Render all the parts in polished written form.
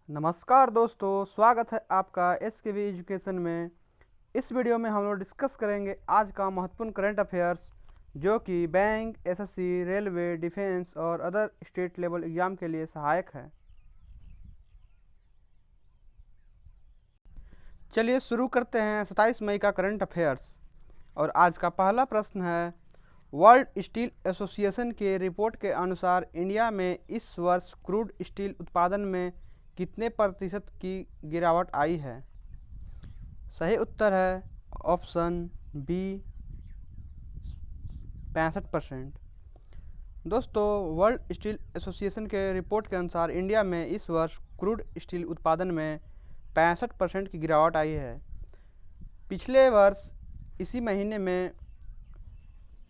नमस्कार दोस्तों, स्वागत है आपका एसकेवी एजुकेशन में। इस वीडियो में हम लोग डिस्कस करेंगे आज का महत्वपूर्ण करंट अफेयर्स, जो कि बैंक, एसएससी, रेलवे, डिफेंस और अदर स्टेट लेवल एग्जाम के लिए सहायक है। चलिए शुरू करते हैं 27 मई का करंट अफेयर्स। और आज का पहला प्रश्न है, वर्ल्ड स्टील एसोसिएशन के रिपोर्ट के अनुसार इंडिया में इस वर्ष क्रूड स्टील उत्पादन में कितने प्रतिशत की गिरावट आई है? सही उत्तर है ऑप्शन बी 65%। दोस्तों, वर्ल्ड स्टील एसोसिएशन के रिपोर्ट के अनुसार इंडिया में इस वर्ष क्रूड स्टील उत्पादन में 65% की गिरावट आई है। पिछले वर्ष इसी महीने में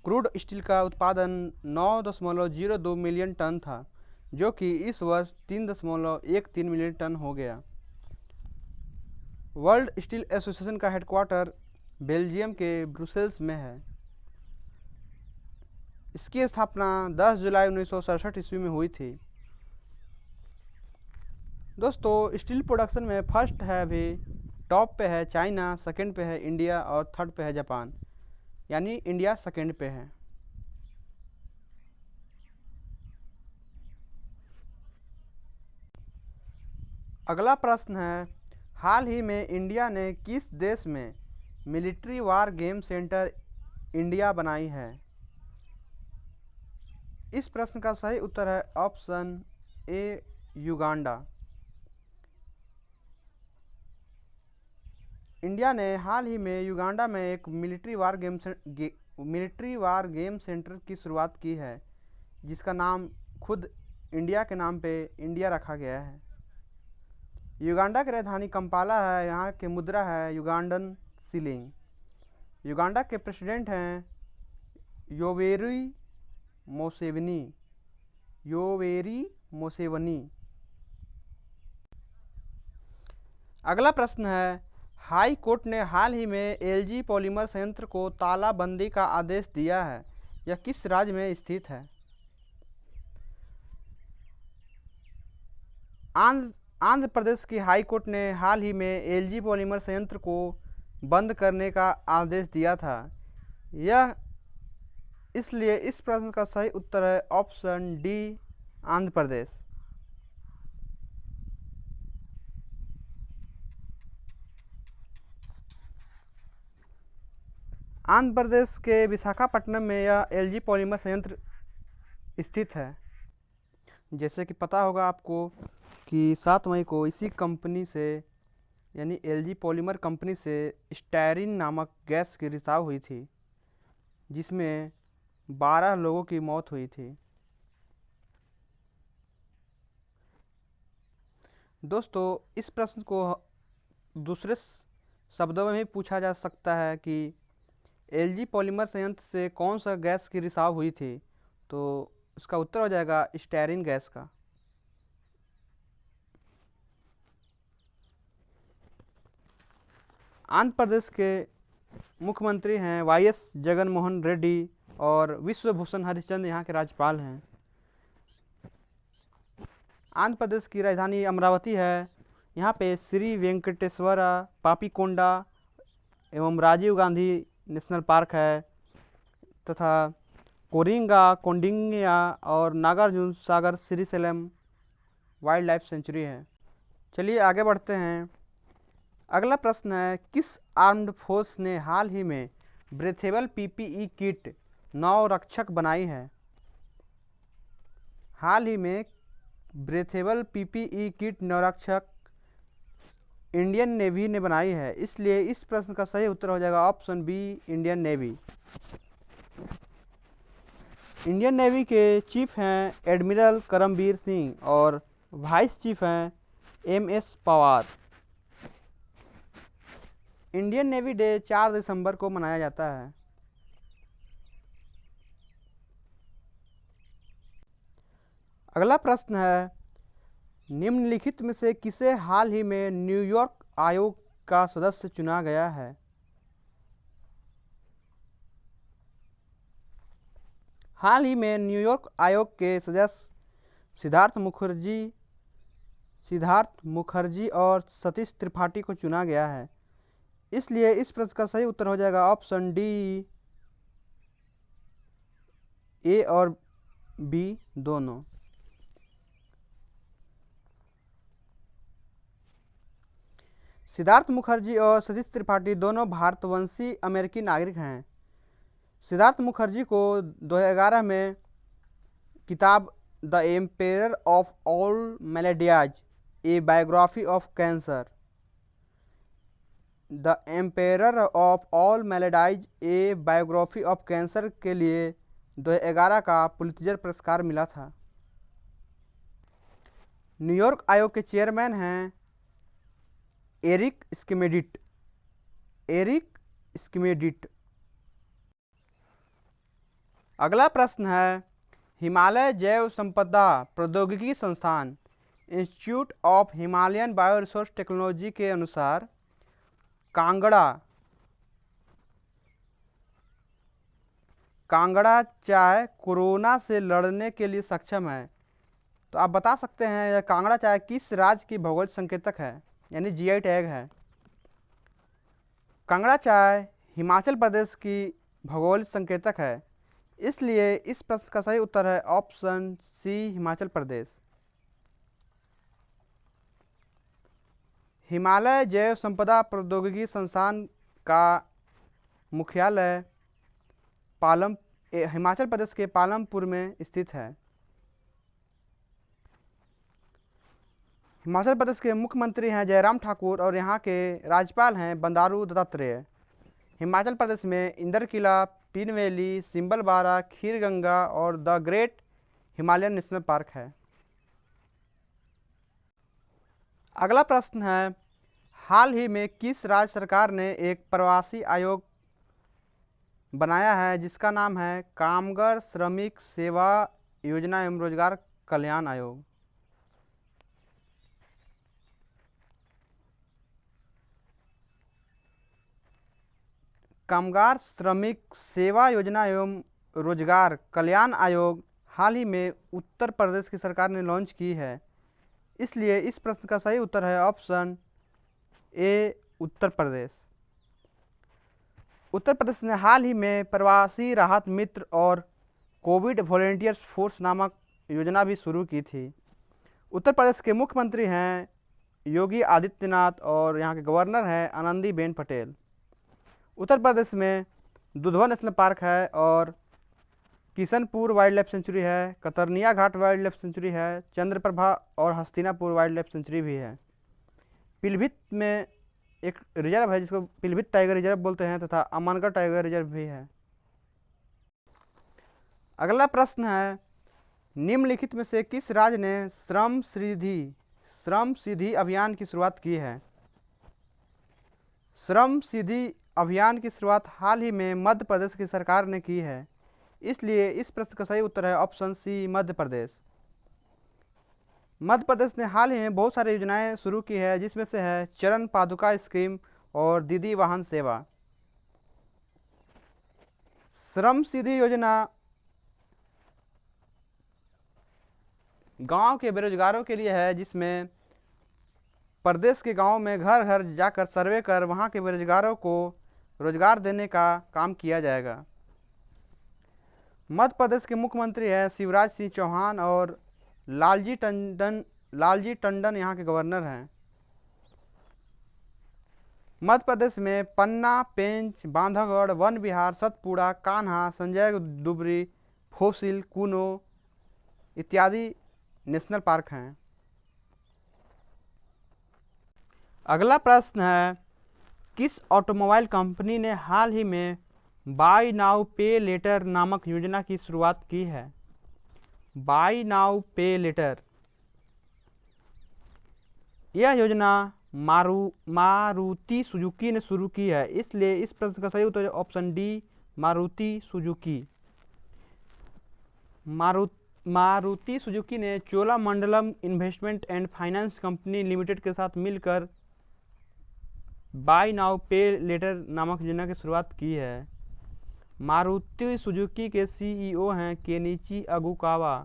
क्रूड स्टील का उत्पादन 9.02 मिलियन टन था, जो कि इस वर्ष 3.13 मिलियन टन हो गया। वर्ल्ड स्टील एसोसिएशन का हेडक्वार्टर बेल्जियम के ब्रुसेल्स में है। इसकी स्थापना 10 जुलाई 1967 ईस्वी में हुई थी। दोस्तों, स्टील प्रोडक्शन में फर्स्ट है अभी टॉप पे है चाइना, सेकंड पे है इंडिया और थर्ड पे है जापान, यानी इंडिया सेकंड पे है। अगला प्रश्न है, हाल ही में इंडिया ने किस देश में military war game centre India बनाई है? इस प्रश्न का सही उत्तर है ऑप्शन ए युगांडा। इंडिया ने हाल ही में युगांडा में एक मिलिट्री वार गेम सेंटर की शुरुआत की है, जिसका नाम खुद इंडिया के नाम पे इंडिया रखा गया है। युगांडा की राजधानी कंपाला है। यहाँ की मुद्रा है युगांडन शिलिंग। युगांडा के प्रेसिडेंट हैं योवेरी मोसेवनी। अगला प्रश्न है, हाई कोर्ट ने हाल ही में एलजी पॉलीमर संयंत्र को तालाबंदी का आदेश दिया है। यह किस राज्य में स्थित है? आंध्र प्रदेश की हाई कोर्ट ने हाल ही में एलजी पॉलीमर संयंत्र को बंद करने का आदेश दिया था। यह इसलिए इस प्रश्न का सही उत्तर है ऑप्शन डी आंध्र प्रदेश। आंध्र प्रदेश के विशाखापट्टनम में यह एलजी पॉलीमर संयंत्र स्थित है। जैसे कि पता होगा आपको कि 7 मई को इसी कंपनी से यानी एलजी पॉलीमर कंपनी से स्टायरीन नामक गैस की रिसाव हुई थी, जिसमें 12 लोगों की मौत हुई थी। दोस्तों, इस प्रश्न को दूसरे शब्दों में भी पूछा जा सकता है कि एलजी पॉलीमर संयंत्र से कौन सा गैस की रिसाव हुई थी, तो उसका उत्तर हो जाएगा स्टायरीन गैस का। आंध्र प्रदेश के मुख्यमंत्री हैं वाईएस जगनमोहन रेड्डी और विश्वभूषण हरिचंद यहाँ के राज्यपाल हैं। आंध्र प्रदेश की राजधानी अमरावती है। यहाँ पे श्री वेंकटेश्वरा पापीकोंडा एवं राजीव गांधी नेशनल पार्क है, तथा कोंडिन्या और Nagarjuna Sagar Srisailam wild life sanctuary है। चलिए आगे बढ़ते हैं। अगला प्रश्न है, किस आर्म्ड फोर्स ने हाल ही में ब्रेथेबल पीपीई किट नौरक्षक बनाई है? हाल ही में ब्रेथेबल पीपीई किट नौरक्षक इंडियन नेवी ने बनाई है, इसलिए इस प्रश्न का सही उत्तर हो जाएगा option B Indian Navy. Indian Navy के चीफ हैं एडमिरल करमबीर सिंह और वाइस चीफ हैं MS Pawar. Indian Navy day 4 दिसंबर को मनाया जाता है। अगला प्रश्न है, निम्नलिखित में से किसे हाल ही में न्यूयॉर्क आयोग का सदस्य चुना गया है? हाल ही में न्यूयॉर्क आयोग के सदस्य सिद्धार्थ सिद्धार्थ मुखर्जी और सतीश त्रिपाठी को चुना गया है। इसलिए इस प्रश्न का सही उत्तर हो जाएगा ऑप्शन डी, ए और बी दोनों। सिद्धार्थ मुखर्जी और सतीश त्रिपाठी दोनों भारतवंशी अमेरिकी नागरिक हैं। सिद्धार्थ मुखर्जी को 2011 में किताब the emperor of all maladies a biography of cancer, the emperor of all maladies a biography of cancer के लिए 2011 का पुलित्जर पुरस्कार मिला था। न्यूयॉर्क आयोग के चेयरमैन हैं एरिक स्किमेडिट। एरिक स्किमेडिट। अगला प्रश्न है, हिमालय जैव संपदा प्रौद्योगिकी संस्थान इंस्टीट्यूट ऑफ हिमालयन बायोरिसोर्स टेक्नोलॉजी के अनुसार कांगड़ा चाय कोरोना से लड़ने के लिए सक्षम है। तो आप बता सकते हैं यह कांगड़ा चाय किस राज्य की भौगोलिक संकेतक है, यानी जीआई टैग है। कांगड़ा चाय हिमाचल प्रदेश की भौगोलिक संकेतक है। इसलिए इस प्रश्न का सही उत्तर है ऑप्शन सी, हिमाचल प्रदेश। हिमालय जैव संपदा प्रौद्योगिकी संस्थान का मुख्यालय हिमाचल प्रदेश के पालमपुर में स्थित है। हिमाचल प्रदेश के मुख्यमंत्री हैं जयराम ठाकुर और यहाँ के राज्यपाल हैं बंडारू दत्तात्रेय। हिमाचल प्रदेश में इंदरकिला, पीन वैली, सिंबलबारा, खीरगंगा और the great Himalayan national park है। अगला प्रश्न है, हाल ही में किस राज्य सरकार ने एक प्रवासी आयोग बनाया है जिसका नाम है कामगार श्रमिक सेवा योजना एवं रोजगार कल्याण आयोग। कामगार श्रमिक सेवा योजना एवं रोजगार कल्याण आयोग हाल ही में उत्तर प्रदेश की सरकार ने लॉन्च की है। इसलिए इस प्रश्न का सही उत्तर है ऑप्शन ए, उत्तर प्रदेश। उत्तर प्रदेश ने हाल ही में प्रवासी राहत मित्र और कोविड वॉलेंटियर्स फोर्स नामक योजना भी शुरू की थी। उत्तर प्रदेश के मुख्यमंत्री हैं योगी आदित्यनाथ और यहाँ के गवर्नर हैं आनंदीबेन पटेल। उत्तर प्रदेश में दुधवा नेशनल पार्क है और किशनपुर वाइल्ड लाइफ सेंचुरी है, कतरनिया घाट वाइल्ड लाइफ सेंचुरी है, चंद्रप्रभा और हस्तिनापुर वाइल्ड लाइफ सेंचुरी भी है। पीलीभीत में एक रिजर्व है जिसको पीलीभीत टाइगर रिजर्व बोलते हैं तथा अमनगढ़ टाइगर रिजर्व भी है। अगला प्रश्न है, निम्नलिखित में से किस राज्य ने श्रम सिद्धि अभियान की शुरुआत की है। श्रम सिद्धि अभियान की शुरुआत हाल ही में मध्य प्रदेश की सरकार ने की है। इसलिए इस प्रश्न का सही उत्तर है ऑप्शन सी, मध्य प्रदेश। मध्य प्रदेश ने हाल ही में बहुत सारी योजनाएं शुरू की है जिसमें से है चरण पादुका स्कीम और दीदी वाहन सेवा। श्रम सिद्धि योजना गांव के बेरोजगारों के लिए है जिसमें प्रदेश के गांव में घर घर जाकर सर्वे कर वहां के बेरोजगारों को रोजगार देने का काम किया जाएगा। मध्य प्रदेश के मुख्यमंत्री हैं शिवराज सिंह चौहान और लालजी टंडन यहाँ के गवर्नर हैं। मध्य प्रदेश में पन्ना, पेंच, बांधवगढ़, वन विहार, सतपुड़ा, कान्हा, संजय डुबरी, फोसिल, कूनो इत्यादि नेशनल पार्क हैं। अगला प्रश्न है, किस ऑटोमोबाइल कंपनी ने हाल ही में बाय नाउ पे लेटर नामक योजना की शुरुआत की है। बाय नाउ पे लेटर यह योजना मारुति सुजुकी ने शुरू की है। इसलिए इस प्रश्न का सही उत्तर option D, Maruti Suzuki. Maruti Suzuki ने Cholamandalam investment and finance company limited के साथ मिलकर बाय नाउ पे लेटर नामक योजना की शुरुआत की है। मारुति सुजुकी के सीईओ हैं केनिची अगुकावा।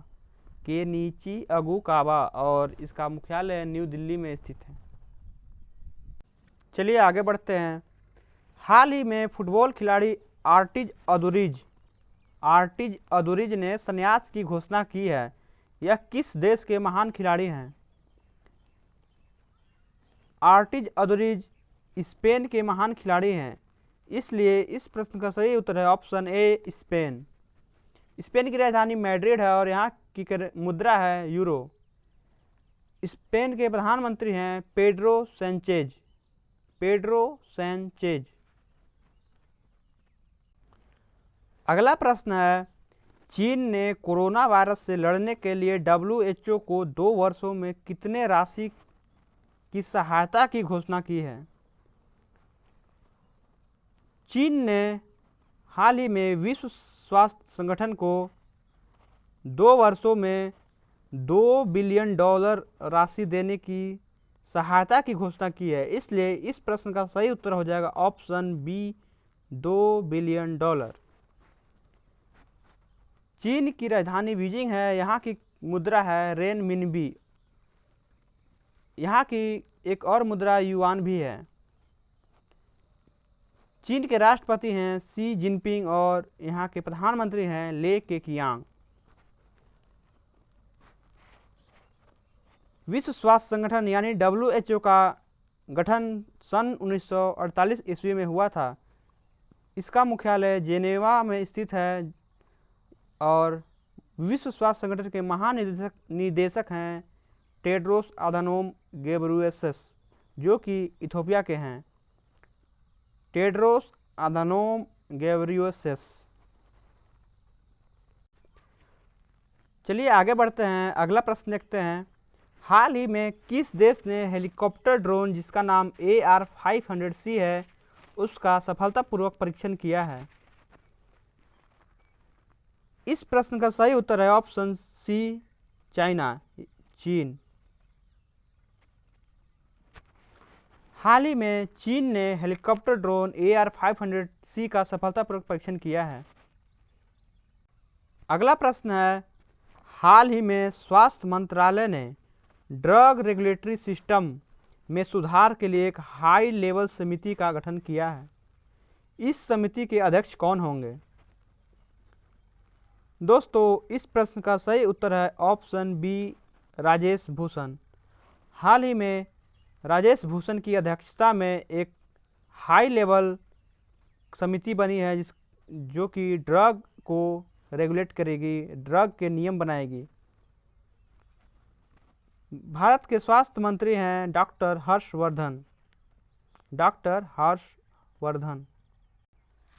केनिची अगुकावा और इसका मुख्यालय न्यू दिल्ली में स्थित है। चलिए आगे बढ़ते हैं। हाल ही में फुटबॉल खिलाड़ी आर्टिज अदुरिज ने संन्यास की घोषणा की है। यह किस देश के महान खिलाड़ी हैं? आर्टिज अदुरिज स्पेन के महान खिलाड़ी हैं, इसलिए इस प्रश्न का सही उत्तर है ऑप्शन ए स्पेन। स्पेन की राजधानी मैड्रिड है और यहाँ की मुद्रा है यूरो। स्पेन के प्रधानमंत्री हैं पेड्रो सैंचेज। अगला प्रश्न है, चीन ने कोरोना वायरस से लड़ने के लिए WHO को 2 वर्षों में कितने राशि की सहायता की घोषणा की है? चीन ने हाल ही में विश्व स्वास्थ्य संगठन को 2 वर्षों में $2 बिलियन राशि देने की सहायता की घोषणा की है, इसलिए इस प्रश्न का सही उत्तर हो जाएगा ऑप्शन बी $2 बिलियन। चीन की राजधानी बीजिंग है, यहाँ की मुद्रा है रेनमिनबी। यहाँ की एक और मुद्रा युआन भी है। चीन के राष्ट्रपति हैं शी जिनपिंग और यहाँ के प्रधानमंत्री हैं ले केकियांग। विश्व स्वास्थ्य संगठन यानी WHO का गठन सन 1948 ईस्वी में हुआ था। इसका मुख्यालय जेनेवा में स्थित है और विश्व स्वास्थ्य संगठन के महानिदेशक हैं टेड्रोस अधानोम घेब्रेयेसस, जो कि इथियोपिया के हैं। Tedros Adhanom Ghebreyesus. चलिए आगे बढ़ते हैं, अगला प्रश्न देखते हैं। हाल ही में किस देश ने हेलीकॉप्टर ड्रोन जिसका नाम AR-500C है उसका सफलतापूर्वक परीक्षण किया है? इस प्रश्न का सही उत्तर है ऑप्शन सी चीन। हाल ही में चीन ने हेलीकॉप्टर ड्रोन AR-500C का सफलतापूर्वक परीक्षण किया है। अगला प्रश्न है, हाल ही में स्वास्थ्य मंत्रालय ने ड्रग रेगुलेटरी सिस्टम में सुधार के लिए एक हाई लेवल समिति का गठन किया है। इस समिति के अध्यक्ष कौन होंगे? दोस्तों, इस प्रश्न का सही उत्तर है ऑप्शन बी राजेश भूषण। हाल ही में राजेश भूषण की अध्यक्षता में एक हाई लेवल समिति बनी है जो कि ड्रग को रेगुलेट करेगी, ड्रग के नियम बनाएगी। भारत के स्वास्थ्य मंत्री हैं डॉक्टर हर्षवर्धन।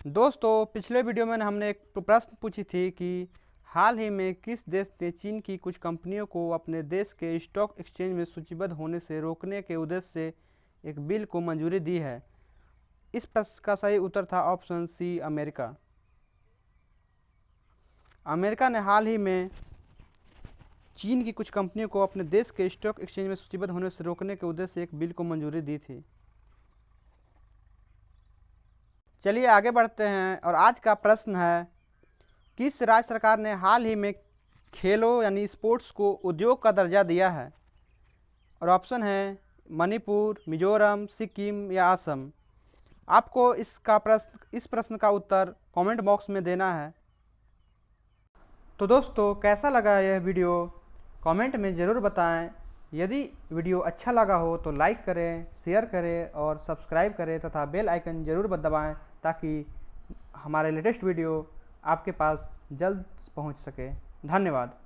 दोस्तों, पिछले वीडियो में हमने एक प्रश्न पूछी थी कि हाल ही में किस देश ने चीन की कुछ कंपनियों को अपने देश के स्टॉक एक्सचेंज में सूचीबद्ध होने से रोकने के उद्देश्य से एक बिल को मंजूरी दी है? इस प्रश्न का सही उत्तर था ऑप्शन सी अमेरिका। अमेरिका ने हाल ही में चीन की कुछ कंपनियों को अपने देश के स्टॉक एक्सचेंज में सूचीबद्ध होने से रोकने के उद्देश्य से एक बिल को मंजूरी दी थी। चलिए आगे बढ़ते हैं और आज का प्रश्न है, किस राज्य सरकार ने हाल ही में खेलों यानी स्पोर्ट्स को उद्योग का दर्जा दिया है? और ऑप्शन है मणिपुर, मिजोरम, सिक्किम या असम। आपको इस प्रश्न का उत्तर कमेंट बॉक्स में देना है। तो दोस्तों, कैसा लगा यह वीडियो कमेंट में ज़रूर बताएं। यदि वीडियो अच्छा लगा हो तो लाइक करें, शेयर करें और सब्सक्राइब करें तथा बेल आइकन ज़रूर दबाएं ताकि हमारे लेटेस्ट वीडियो आपके पास जल्द पहुंच सके। धन्यवाद।